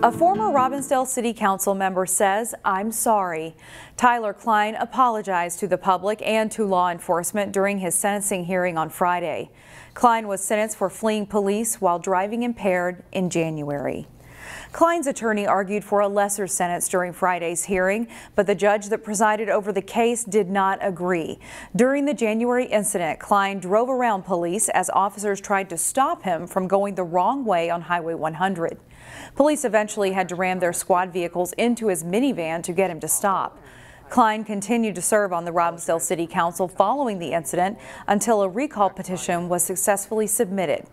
A former Robbinsdale City Council member says, "I'm sorry." Tyler Klein apologized to the public and to law enforcement during his sentencing hearing on Friday. Klein was sentenced for fleeing police while driving impaired in January. Klein's attorney argued for a lesser sentence during Friday's hearing, but the judge that presided over the case did not agree. During the January incident, Klein drove around police as officers tried to stop him from going the wrong way on Highway 100. Police eventually had to ram their squad vehicles into his minivan to get him to stop. Klein continued to serve on the Robbinsdale City Council following the incident until a recall petition was successfully submitted.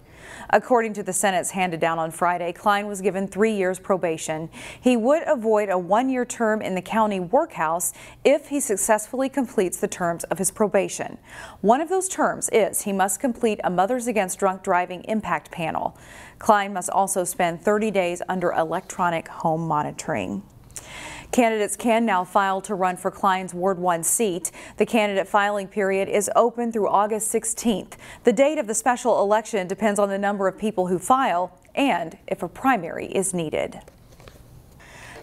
According to the sentence handed down on Friday, Klein was given 3 years probation. He would avoid a 1-year term in the county workhouse if he successfully completes the terms of his probation. One of those terms is he must complete a Mothers Against Drunk Driving impact panel. Klein must also spend 30 days under electronic home monitoring. Candidates can now file to run for Klein's Ward 1 seat. The candidate filing period is open through August 16th. The date of the special election depends on the number of people who file and if a primary is needed.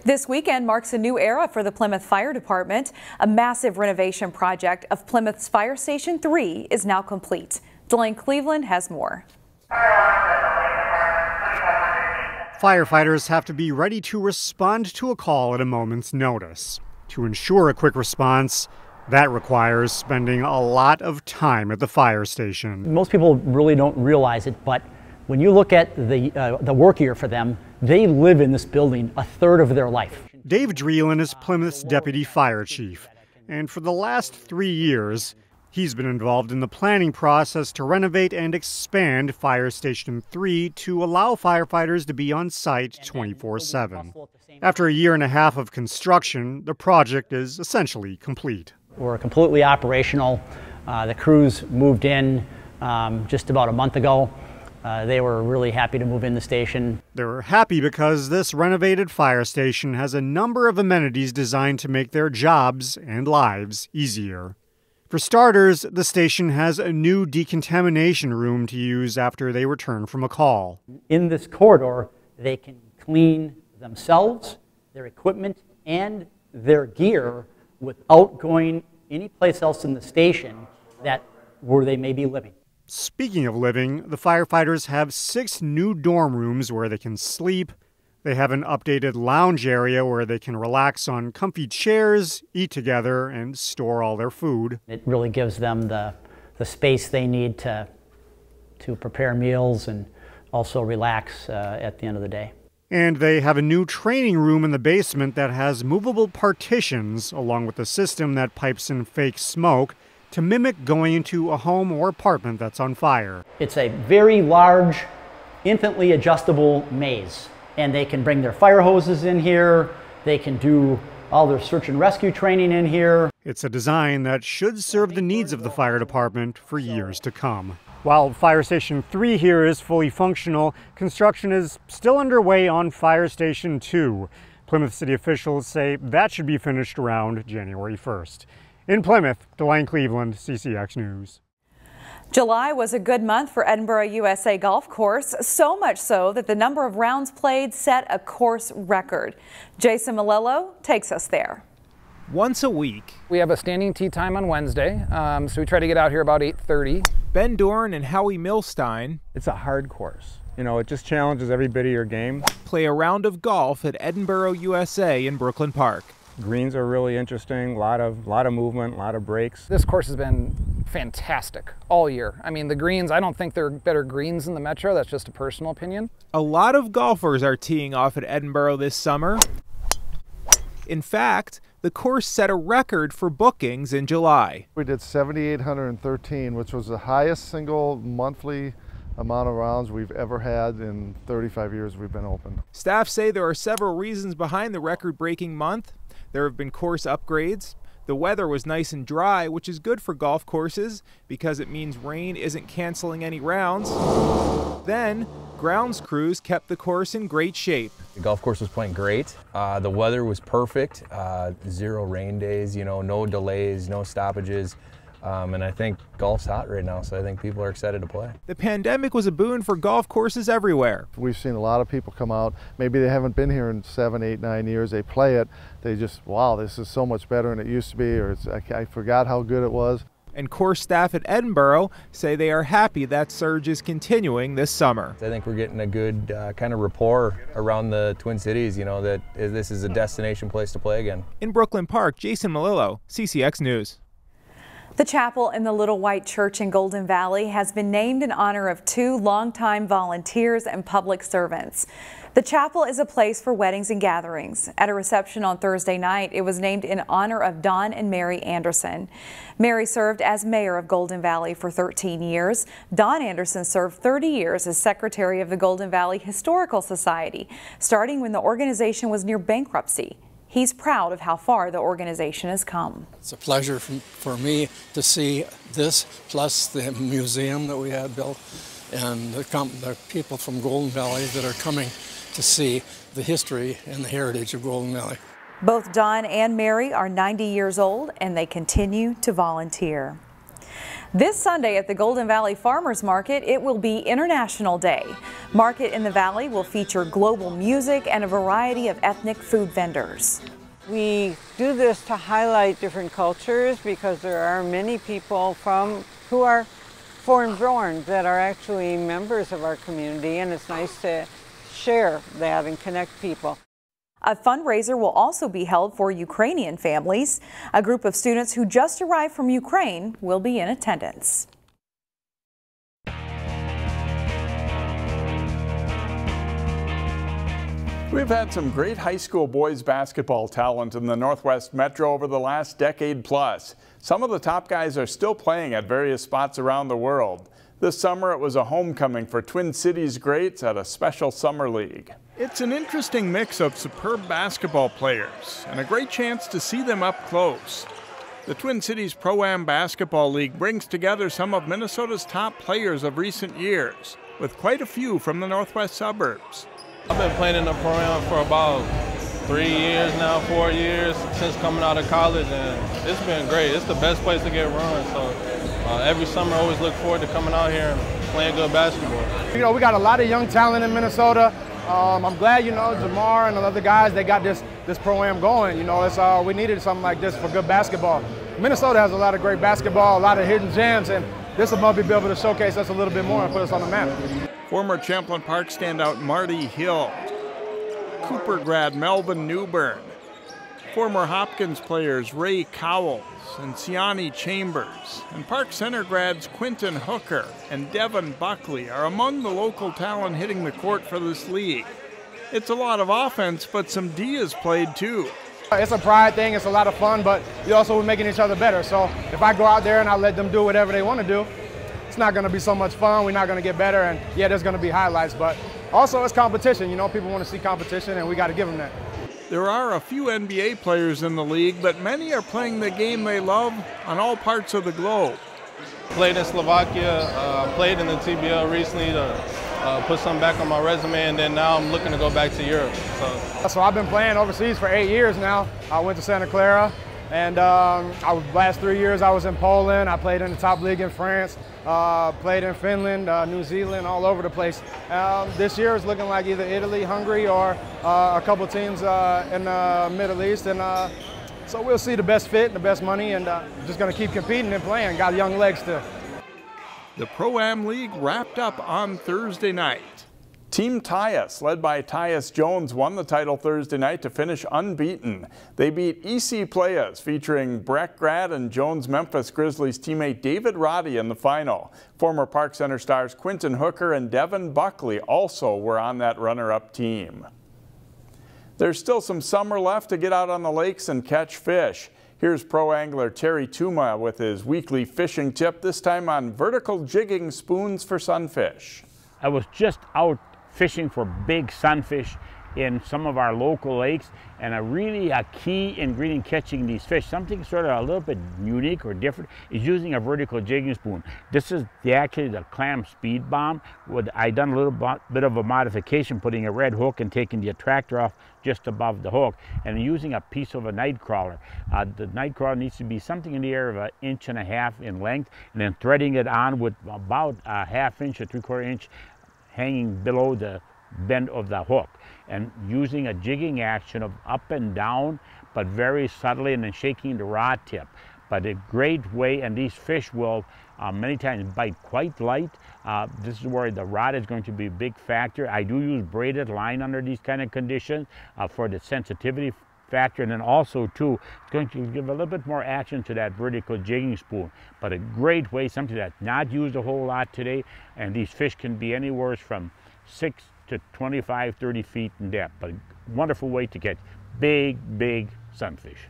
This weekend marks a new era for the Plymouth Fire Department. A massive renovation project of Plymouth's Fire Station 3 is now complete. Delaney Cleveland has more. Firefighters have to be ready to respond to a call at a moment's notice. To ensure a quick response, that requires spending a lot of time at the fire station. Most people really don't realize it, but when you look at the work year for them, they live in this building a third of their life. Dave Dreelan is Plymouth's deputy fire chief, and for the last 3 years, he's been involved in the planning process to renovate and expand Fire Station 3 to allow firefighters to be on site 24/7. After a year and a half of construction, the project is essentially complete. We're completely operational. The crews moved in just about a month ago. They were really happy to move in the station. They're happy because this renovated fire station has a number of amenities designed to make their jobs and lives easier. For starters, the station has a new decontamination room to use after they return from a call. In this corridor, they can clean themselves, their equipment, and their gear without going anyplace else in the station where they may be living. Speaking of living, the firefighters have 6 new dorm rooms where they can sleep. They have an updated lounge area where they can relax on comfy chairs, eat together, and store all their food. It really gives them the space they need to prepare meals and also relax at the end of the day. And they have a new training room in the basement that has movable partitions, along with a system that pipes in fake smoke to mimic going into a home or apartment that's on fire. It's a very large, infinitely adjustable maze. And they can bring their fire hoses in here. They can do all their search and rescue training in here. It's a design that should serve the needs of the fire department for years to come. While Fire Station 3 here is fully functional, construction is still underway on Fire Station 2. Plymouth City officials say that should be finished around January 1st. In Plymouth, Delaney Cleveland, CCX News. July was a good month for Edinburgh USA golf course, so much so that the number of rounds played set a course record. Jason Malello takes us there. Once a week. We have a standing tee time on Wednesday, so we try to get out here about 8:30. Ben Dorn and Howie Milstein. It's a hard course. You know, it just challenges every bit of your game. Play a round of golf at Edinburgh USA in Brooklyn Park. Greens are really interesting, a lot of movement, a lot of breaks. This course has been fantastic all year. I mean, the greens, I don't think they're better greens in the Metro. That's just a personal opinion. A lot of golfers are teeing off at Edinburgh this summer. In fact, the course set a record for bookings in July. We did 7,813, which was the highest single monthly amount of rounds we've ever had in 35 years we've been open. Staff say there are several reasons behind the record-breaking month. There have been course upgrades. The weather was nice and dry, which is good for golf courses because it means rain isn't canceling any rounds. Then, grounds crews kept the course in great shape. The golf course was playing great. The weather was perfect. 0 rain days, you know, no delays, no stoppages. And I think golf's hot right now, so I think people are excited to play. The pandemic was a boon for golf courses everywhere. We've seen a lot of people come out. Maybe they haven't been here in 7, 8, 9 years. They play it. They just, wow, this is so much better than it used to be, or I forgot how good it was. And course staff at Edinburgh say they are happy that surge is continuing this summer. I think we're getting a good kind of rapport around the Twin Cities, you know, that this is a destination place to play again. In Brooklyn Park, Jason Malillo, CCX News. The chapel in the Little White Church in Golden Valley has been named in honor of 2 longtime volunteers and public servants. The chapel is a place for weddings and gatherings. At a reception on Thursday night, it was named in honor of Don and Mary Anderson. Mary served as mayor of Golden Valley for 13 years. Don Anderson served 30 years as secretary of the Golden Valley Historical Society, starting when the organization was near bankruptcy. He's proud of how far the organization has come. It's a pleasure for me to see this, plus the museum that we had built, and the people from Golden Valley that are coming to see the history and the heritage of Golden Valley. Both Don and Mary are 90 years old, and they continue to volunteer. This Sunday at the Golden Valley Farmers Market, it will be International Day. Market in the Valley will feature global music and a variety of ethnic food vendors. We do this to highlight different cultures because there are many people who are foreign-born that are actually members of our community, and it's nice to share that and connect people. A fundraiser will also be held for Ukrainian families. A group of students who just arrived from Ukraine will be in attendance. We've had some great high school boys basketball talent in the Northwest Metro over the last decade plus. Some of the top guys are still playing at various spots around the world. This summer it was a homecoming for Twin Cities greats at a special summer league. It's an interesting mix of superb basketball players and a great chance to see them up close. The Twin Cities ProAm Basketball League brings together some of Minnesota's top players of recent years, with quite a few from the Northwest suburbs. I've been playing in the ProAm for about 3 years now, 4 years since coming out of college, and it's been great. It's the best place to get run, so every summer I always look forward to coming out here and playing good basketball. You know, we got a lot of young talent in Minnesota. I'm glad, you know, Jamar and the other guys, they got this ProAm going. You know, we needed something like this for good basketball. Minnesota has a lot of great basketball, a lot of hidden gems, and this will be able to showcase us a little bit more and put us on the map. Former Champlain Park standout Marty Hill, Cooper grad Melvin Newburn, former Hopkins players Ray Cowles and Siani Chambers, and Park Center grads Quentin Hooker and Devin Buckley are among the local talent hitting the court for this league. It's a lot of offense, but some D is played too. It's a pride thing, it's a lot of fun, but we also we're making each other better. So if I go out there and I let them do whatever they want to do, it's not going to be so much fun, we're not going to get better, and yeah, there's going to be highlights, but also it's competition. You know, people want to see competition, and we got to give them that. There are a few NBA players in the league, but many are playing the game they love on all parts of the globe. Played in Slovakia, played in the TBL recently to put something back on my resume, and then now I'm looking to go back to Europe. So I've been playing overseas for 8 years now. I went to Santa Clara, and last 3 years I was in Poland. I played in the top league in France, played in Finland, New Zealand, all over the place. This year is looking like either Italy, Hungary, or a couple teams in the Middle East. And so we'll see the best fit and the best money, and just going to keep competing and playing. Got young legs still. The ProAm League wrapped up on Thursday night. Team Tyus, led by Tyus Jones, won the title Thursday night to finish unbeaten. They beat EC Playas, featuring Breck Grad and Jones Memphis Grizzlies teammate David Roddy in the final. Former Park Center stars Quentin Hooker and Devin Buckley also were on that runner-up team. There's still some summer left to get out on the lakes and catch fish. Here's pro angler Terry Tuma with his weekly fishing tip, this time on vertical jigging spoons for sunfish. I was just out fishing for big sunfish in some of our local lakes, and a key ingredient catching these fish, something sort of a little bit unique or different, is using a vertical jigging spoon. This is actually the clam speed bomb. I done a little bit of a modification, putting a red hook and taking the attractor off just above the hook, and using a piece of a night crawler. The night crawler needs to be something in the area of 1.5 inches in length, and then threading it on with about a 1/2 inch or 3/4 inch hanging below the bend of the hook, and using a jigging action of up and down, but very subtly, and then shaking the rod tip. But a great way, and these fish will many times bite quite light. This is where the rod is going to be a big factor. I do use braided line under these kind of conditions for the sensitivity factor, and then also too, it's going to give a little bit more action to that vertical jigging spoon. But a great way, something that's not used a whole lot today, and these fish can be anywhere from 6 to 25, 30 feet in depth, but a wonderful way to catch big sunfish.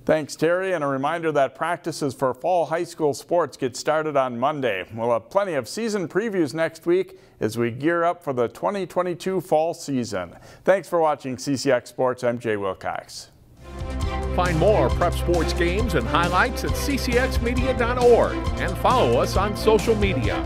Thanks, Terry, and a reminder that practices for fall high school sports get started on Monday. We'll have plenty of season previews next week as we gear up for the 2022 fall season. Thanks for watching CCX Sports. I'm Jay Wilcox. Find more prep sports games and highlights at ccxmedia.org and follow us on social media.